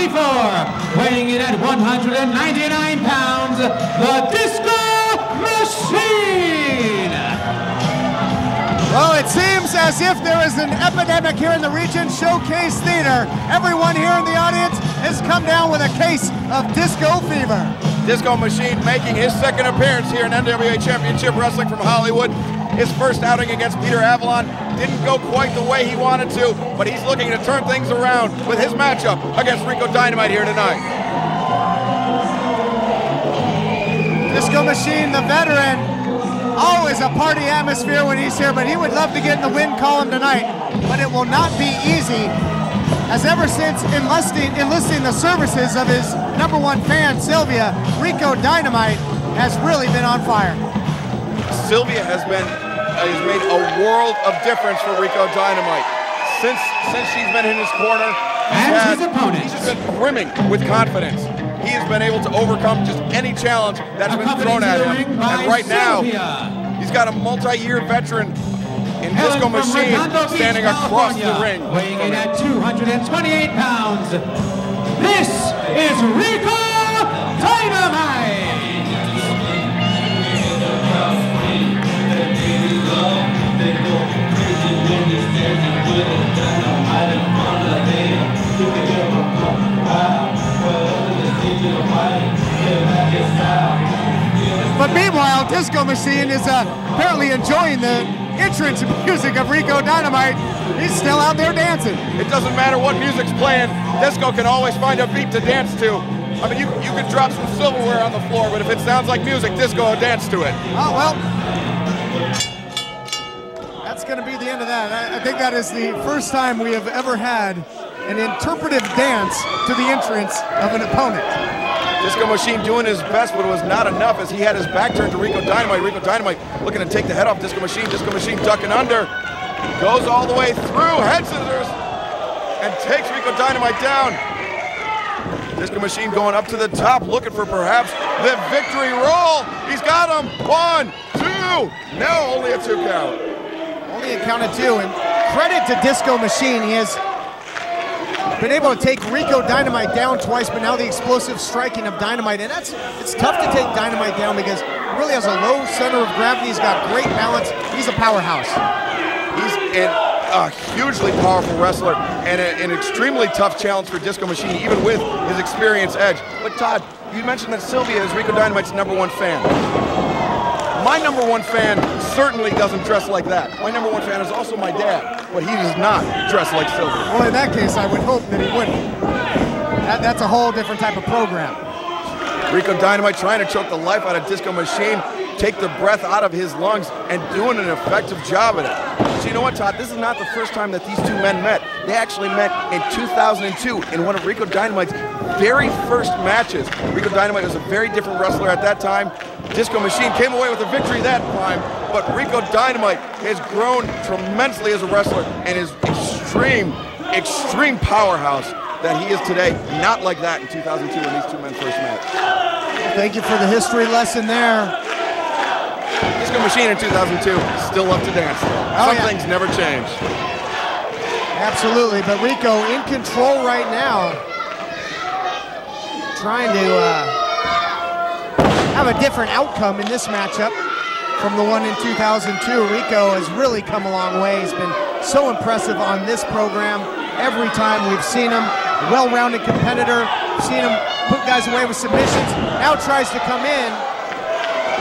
weighing in at 199 pounds, the Disco Machine! Well, it seems as if there is an epidemic here in the Regent Showcase Theater. Everyone here in the audience has come down with a case of disco fever. Disco Machine making his second appearance here in NWA Championship Wrestling from Hollywood. His first outing against Peter Avalon didn't go quite the way he wanted to, but he's looking to turn things around with his matchup against Rico Dynamite here tonight. Disco Machine, the veteran, always a party atmosphere when he's here, but he would love to get in the win column tonight, but it will not be easy, as ever since enlisting the services of his #1 fan, Sylvia, Rico Dynamite has really been on fire. Sylvia has made a world of difference for Rico Dynamite. Since she's been in his corner, he's just been brimming with confidence. He has been able to overcome just any challenge that's been thrown at him. And right now, he's got a multi-year veteran in Disco Machine standing across the ring. Weighing in at 228 pounds, this is Rico Dynamite! But meanwhile, Disco Machine is apparently enjoying the entrance music of Rico Dynamite. He's still out there dancing. It doesn't matter what music's playing, Disco can always find a beat to dance to. I mean, you can drop some silverware on the floor, but if it sounds like music, Disco will dance to it. Oh, well. That's going to be the end of that. I think that is the first time we have ever had an interpretive dance to the entrance of an opponent. Disco Machine doing his best, but it was not enough as he had his back turned to Rico Dynamite. Rico Dynamite looking to take the head off Disco Machine. Disco Machine ducking under. Goes all the way through, head scissors, and takes Rico Dynamite down. Disco Machine going up to the top, looking for perhaps the victory roll. He's got him. 1, 2. No, only a 2 count. Only a count of 2, and credit to Disco Machine. He has been able to take Rico Dynamite down twice, but now the explosive striking of Dynamite, and it's tough to take Dynamite down because he really has a low center of gravity. He's got great balance. He's a powerhouse. He's a hugely powerful wrestler and an extremely tough challenge for Disco Machine, even with his experience edge. But Todd, you mentioned that Sylvia is Rico Dynamite's #1 fan. My #1 fan certainly doesn't dress like that. My #1 fan is also my dad, but he does not dress like Sylvia. Well, in that case, I would hope that he wouldn't. That's a whole different type of program. Rico Dynamite trying to choke the life out of Disco Machine, take the breath out of his lungs, and doing an effective job at it. So you know what, Todd? This is not the first time that these two men met. They actually met in 2002 in one of Rico Dynamite's very first matches. Rico Dynamite was a very different wrestler at that time. Disco Machine came away with a victory that time, but Rico Dynamite has grown tremendously as a wrestler and is extreme powerhouse that he is today. Not like that in 2002 when these two men first met. Thank you for the history lesson there. Disco Machine in 2002 still love to dance though. Some things never change. Absolutely, but Rico in control right now, trying to have a different outcome in this matchup from the one in 2002. Rico has really come a long way. He's been so impressive on this program. Every time we've seen him, well-rounded competitor, seen him put guys away with submissions, now tries to come in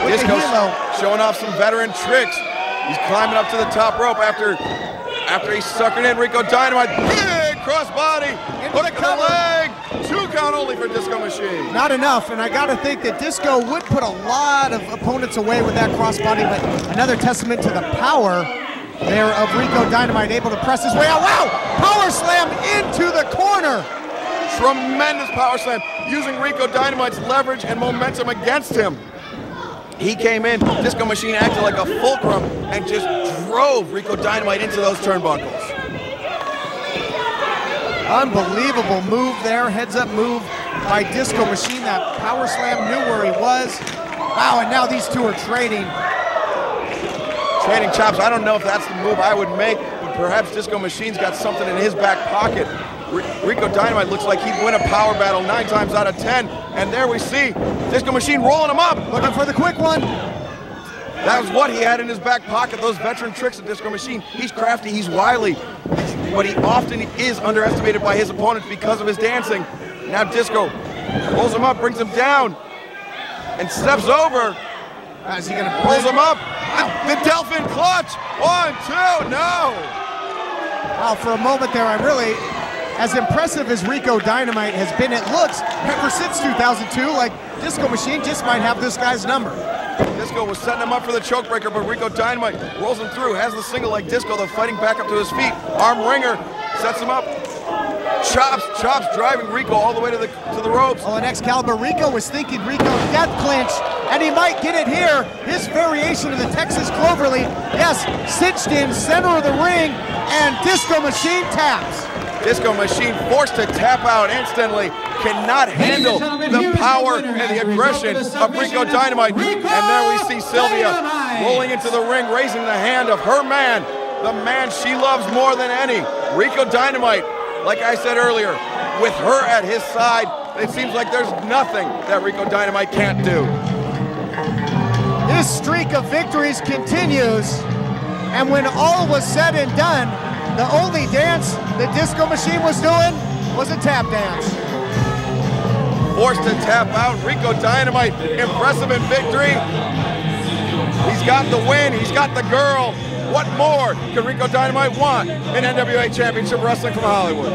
with the helo. Showing off some veteran tricks. He's climbing up to the top rope after he's sucking in Rico Dynamite. Big crossbody, hook to the leg. 2 count only for Disco Machine. Not enough, and I gotta think that Disco would put a lot of opponents away with that crossbody, but another testament to the power there of Rico Dynamite, able to press his way out. Wow! Power slam into the corner. Tremendous power slam, using Rico Dynamite's leverage and momentum against him. He came in, Disco Machine acted like a fulcrum and just drove Rico Dynamite into those turnbuckles. Unbelievable move there, heads up move by Disco Machine. That power slam, knew where he was. Wow, and now these two are trading. Trading chops. I don't know if that's the move I would make, but perhaps Disco Machine's got something in his back pocket Rico Dynamite looks like he'd win a power battle 9 times out of 10. And there we see Disco Machine rolling him up. Looking for the quick one. That was what he had in his back pocket, those veteran tricks of Disco Machine. He's crafty, he's wily, but he often is underestimated by his opponents because of his dancing. Now Disco pulls him up, brings him down, and steps over. Is he gonna pulls him up? The Delphin clutch. 1, 2, no. Wow, for a moment there, as impressive as Rico Dynamite has been, it looks, ever since 2002, like Disco Machine just might have this guy's number. Disco was setting him up for the choke breaker, but Rico Dynamite rolls him through, has the single leg Disco, though fighting back up to his feet. Arm wringer, sets him up. Chops driving Rico all the way to the ropes. Oh, and Excalibur, Rico was thinking Rico death clinch, and he might get it here. His variation of the Texas Cloverleaf, yes, cinched in center of the ring, and Disco Machine taps. Disco Machine forced to tap out instantly, cannot handle the power and the aggression of Rico Dynamite. And there we see Sylvia rolling into the ring, raising the hand of her man, the man she loves more than any, Rico Dynamite. Like I said earlier, with her at his side, it seems like there's nothing that Rico Dynamite can't do. This streak of victories continues, and when all was said and done, the only dance that Disco Machine was doing was a tap dance. Forced to tap out, Rico Dynamite, impressive in victory. He's got the win, he's got the girl. What more could Rico Dynamite want in NWA Championship Wrestling from Hollywood?